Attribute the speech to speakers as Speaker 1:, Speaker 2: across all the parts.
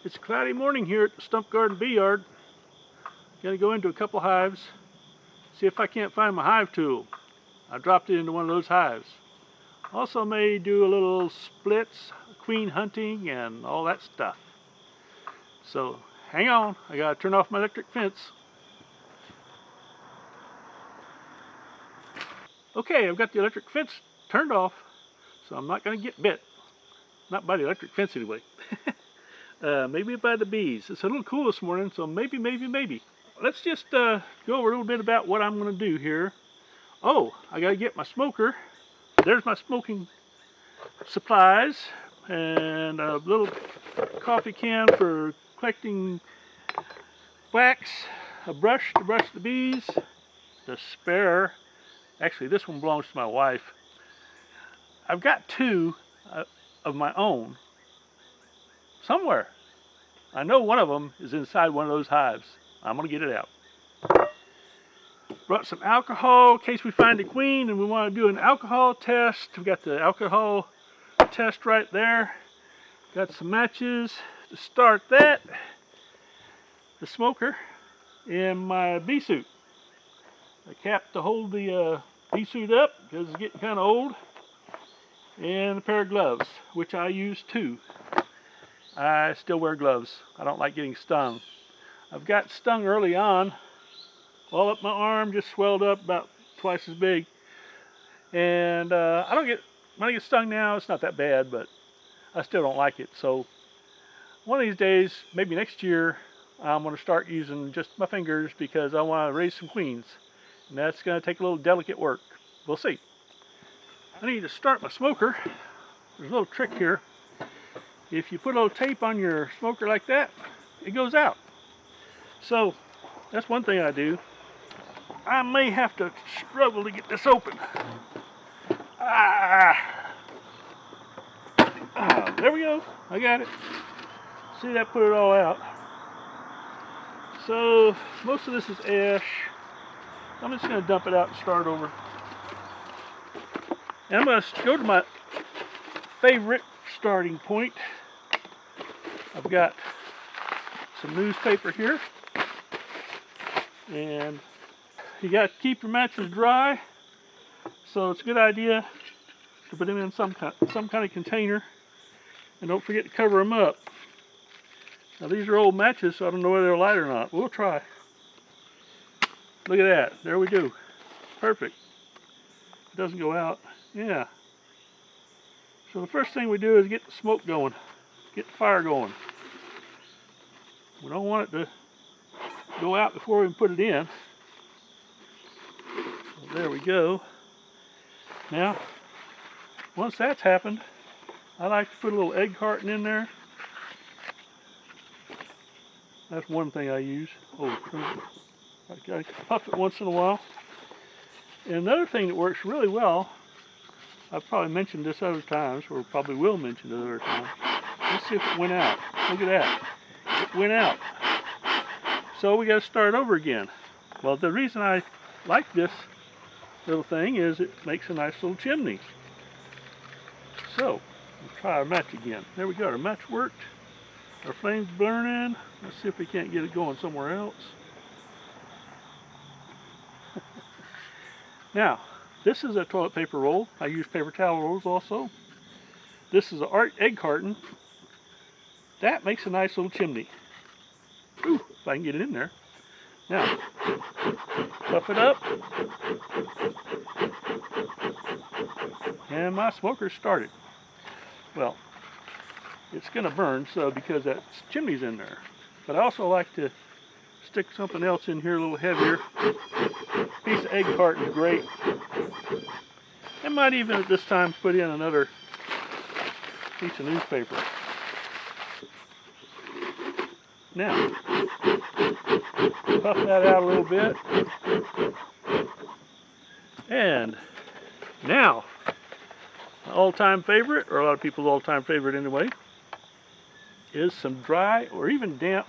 Speaker 1: It's a cloudy morning here at the Stump Garden Bee Yard. Gonna go into a couple hives, see if I can't find my hive tool. I dropped it into one of those hives. Also may do a little splits, queen hunting, and all that stuff. So hang on, I gotta turn off my electric fence. Okay, I've got the electric fence turned off, so I'm not gonna get bit. Not by the electric fence anyway. Maybe by the bees. It's a little cool this morning, so maybe. Let's just go over a little bit about what I'm going to do here. Oh, I got to get my smoker. There's my smoking supplies, and a little coffee can for collecting wax, a brush to brush the bees, the spare. Actually, this one belongs to my wife. I've got two of my own somewhere. I know one of them is inside one of those hives. I'm going to get it out. Brought some alcohol in case we find a queen and we want to do an alcohol test. We've got the alcohol test right there. Got some matches to start that. The smoker and my bee suit. A cap to hold the bee suit up because it's getting kind of old. And a pair of gloves, which I use too. I still wear gloves. I don't like getting stung. I've got stung early on. All up my arm, just swelled up about twice as big. And when I get stung now, it's not that bad, but I still don't like it. So one of these days, maybe next year, I'm going to start using just my fingers because I want to raise some queens. And that's going to take a little delicate work. We'll see. I need to start my smoker. There's a little trick here. If you put a little tape on your smoker like that, it goes out. So that's one thing I do. I may have to struggle to get this open. There we go. I got it. See, that put it all out. So most of this is ash. I'm just going to dump it out and start over. And I'm going to go to my favorite starting point. I've got some newspaper here, and you got to keep your matches dry, so it's a good idea to put them in some kind of container, and don't forget to cover them up. Now these are old matches, so I don't know whether they're light or not. We'll try. Look at that. There we go. Perfect. It doesn't go out. Yeah. So the first thing we do is get the smoke going, get the fire going. We don't want it to go out before we can put it in. So there we go. Now, once that's happened, I like to put a little egg carton in there. That's one thing I use. Oh, I gotta puff it once in a while. And another thing that works really well, I've probably mentioned this other times, or probably will mention it other times. Let's see if it went out. Look at that. It went out. So we got to start over again. Well, the reason I like this little thing is it makes a nice little chimney. So, we'll try our match again. There we go. Our match worked. Our flame's burning. Let's see if we can't get it going somewhere else. Now, this is a toilet paper roll. I use paper towel rolls also. This is an egg carton. That makes a nice little chimney. Ooh, if I can get it in there. Now, puff it up. And my smoker's started. Well, it's going to burn so because that chimney's in there. But I also like to stick something else in here a little heavier. Piece of egg carton is great. I might even at this time put in another piece of newspaper. Now, puff that out a little bit. And now, my all-time favorite, or a lot of people's all-time favorite anyway, is some dry or even damp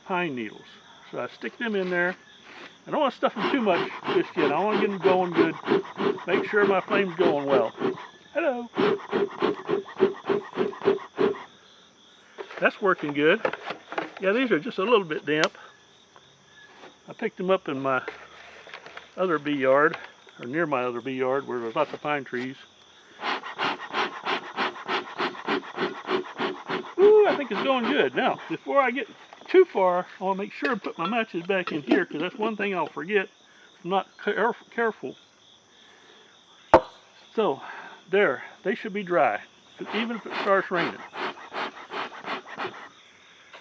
Speaker 1: pine needles. So I stick them in there. I don't want to stuff them too much just yet. I want to get them going good. Make sure my flame's going well. Hello. That's working good. Yeah, these are just a little bit damp. I picked them up in my other bee yard, or near my other bee yard, where there's lots of pine trees. Ooh, I think it's going good. Now, before I get too far, I want to make sure I put my matches back in here, because that's one thing I'll forget if I'm not careful. So, there, they should be dry, even if it starts raining.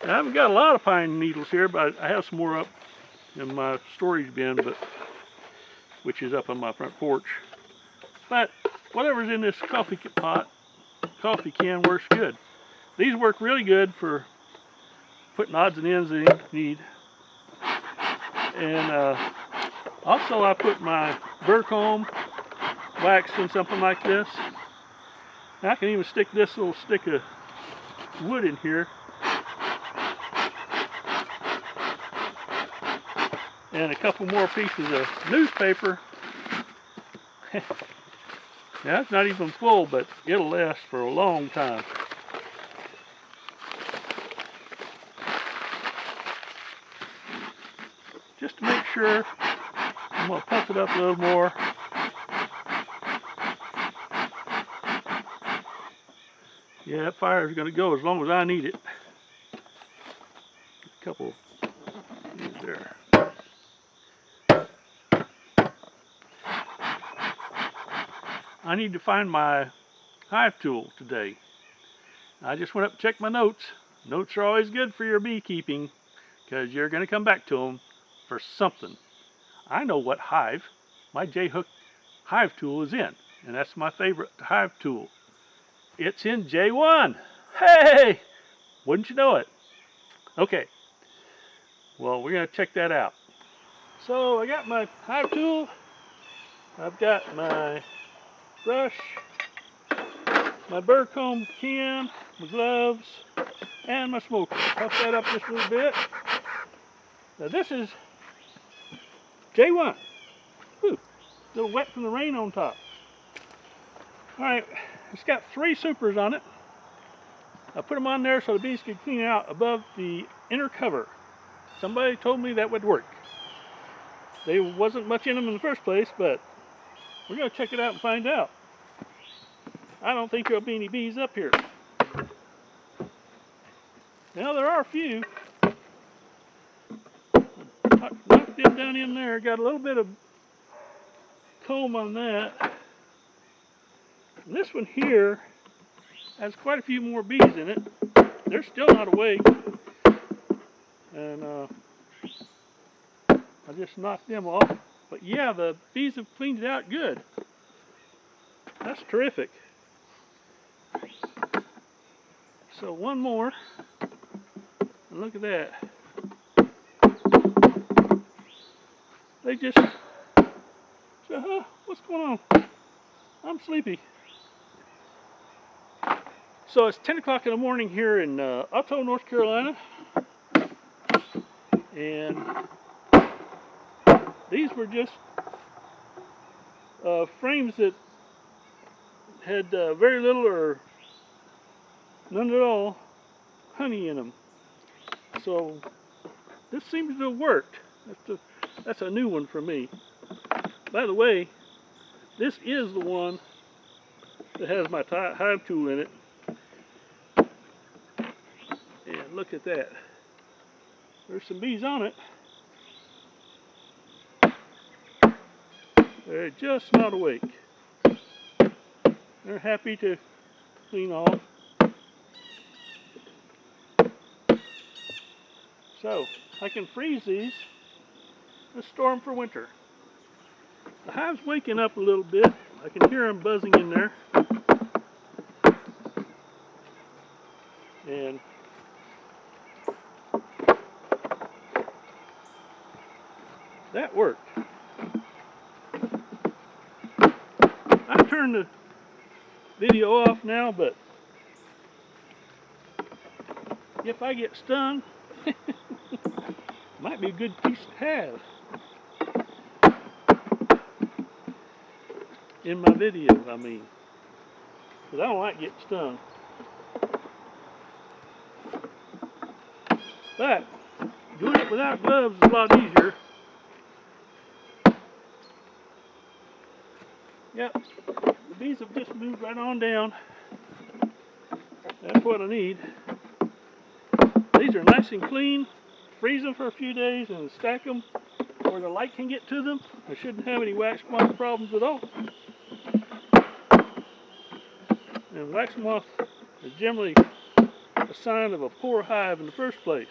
Speaker 1: Now, I haven't got a lot of pine needles here, but I have some more up in my storage bin, which is up on my front porch. But whatever's in this coffee can works good. These work really good for putting odds and ends that you need. And also I put my burr comb wax in something like this. Now I can even stick this little stick of wood in here. And a couple more pieces of newspaper. Now it's not even full, but it'll last for a long time. Just to make sure, I'm going to pump it up a little more. Yeah, that fire is going to go as long as I need it. A couple there. I need to find my hive tool today. I just went up and checked my notes. Notes are always good for your beekeeping, because you're going to come back to them for something. I know what hive my J-hook hive tool is in, and that's my favorite hive tool. It's in J1. Hey! Wouldn't you know it? Okay. Well, we're going to check that out. So I got my hive tool. I've got my brush, my burr comb can, my gloves, and my smoker. Puff that up just a little bit. Now this is J1. Whew, a little wet from the rain on top. Alright, it's got 3 supers on it. I put them on there so the bees could clean out above the inner cover. Somebody told me that would work. There wasn't much in them in the first place, but we're going to check it out and find out. I don't think there'll be any bees up here. Now there are a few. Knocked them down in there. Got a little bit of comb on that. And this one here has quite a few more bees in it. They're still not awake. And I just knocked them off. But yeah, the bees have cleaned it out good. That's terrific. So one more. And look at that. They just said, huh, what's going on? I'm sleepy. So it's 10 o'clock in the morning here in Otto, North Carolina. And these were just frames that had very little or none at all honey in them. So this seems to have worked. That's a new one for me. By the way, this is the one that has my hive tool in it. And look at that. There's some bees on it. They're just not awake. They're happy to clean off. So, I can freeze these and store them for winter. The hive's waking up a little bit. I can hear them buzzing in there. And that worked. I turned the video off now, but if I get stung, might be a good piece to have in my video, I mean, because I don't like getting stung. But doing it without gloves is a lot easier. Yep, the bees have just moved right on down. That's what I need. These are nice and clean. Freeze them for a few days and stack them where the light can get to them. I shouldn't have any wax moth problems at all. And wax moth is generally a sign of a poor hive in the first place.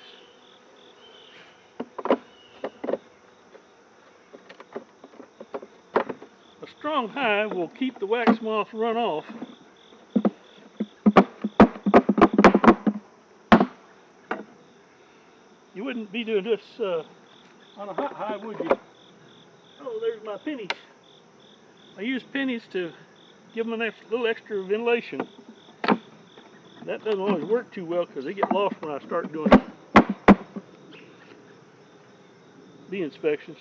Speaker 1: A strong hive will keep the wax moth run off. You wouldn't be doing this on a hot hive, would you? Oh, there's my pennies. I use pennies to give them a little extra ventilation. That doesn't always work too well because they get lost when I start doing bee inspections.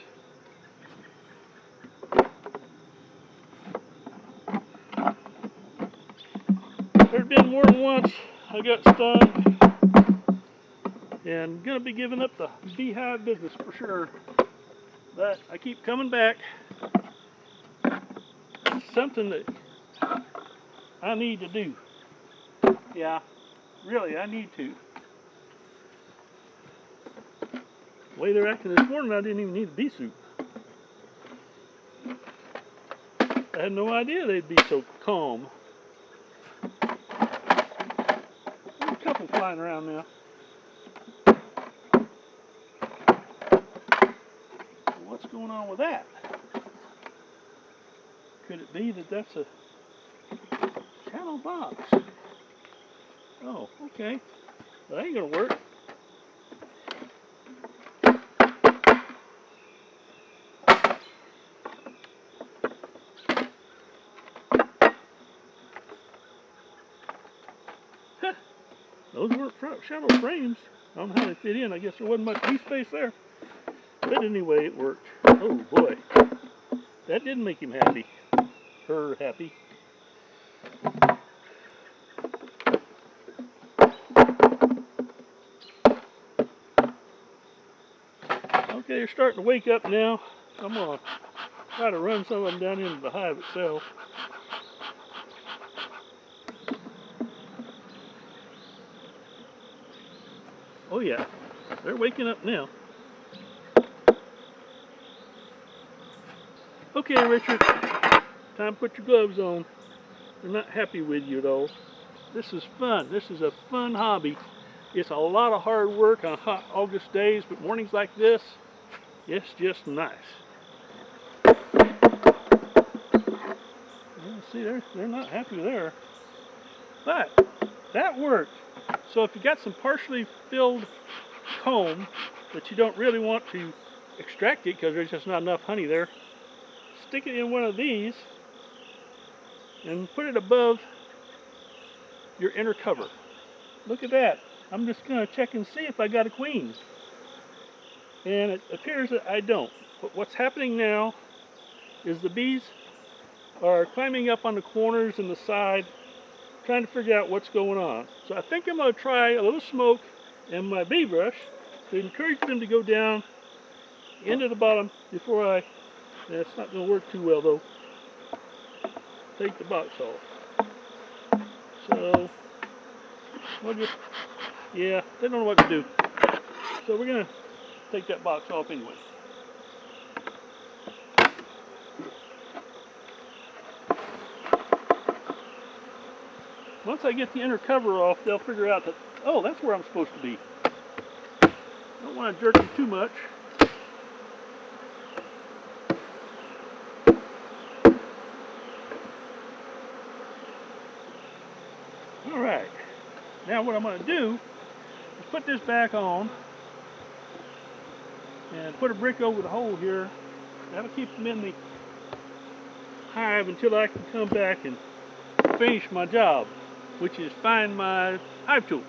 Speaker 1: There's been more than once I got stung, and gonna be giving up the beehive business for sure. But I keep coming back. It's something that I need to do. Yeah, really, I need to. The way they're acting this morning, I didn't even need a bee suit. I had no idea they'd be so calm. There's a couple flying around now. What's going on with that? Could it be that that's a channel box? Oh, okay. That ain't gonna work. Those weren't shadow frames. I don't know how they fit in. I guess there wasn't much bee space there. But anyway, it worked. Oh boy. That didn't make him happy. Her happy. Okay, they're starting to wake up now. I'm going to try to run some of them down into the hive itself. Oh yeah, they're waking up now. Okay, Richard, time to put your gloves on. They're not happy with you at all. This is fun. This is a fun hobby. It's a lot of hard work on hot August days, but mornings like this, it's just nice. Yeah, see, they're not happy there. But that worked. So if you got some partially filled comb that you don't really want to extract it because there's just not enough honey there, stick it in one of these and put it above your inner cover. Look at that. I'm just going to check and see if I got a queen. And it appears that I don't. But what's happening now is the bees are climbing up on the corners and the side, trying to figure out what's going on. So I think I'm going to try a little smoke and my bee brush to encourage them to go down into the bottom before I, it's not going to work too well though, take the box off. So, we'll just, yeah, they don't know what to do. So we're going to take that box off anyway. Once I get the inner cover off, they'll figure out that, oh, that's where I'm supposed to be. Don't want to jerk them too much. All right. Now what I'm going to do is put this back on and put a brick over the hole here. That'll keep them in the hive until I can come back and finish my job, which is find my hive tool.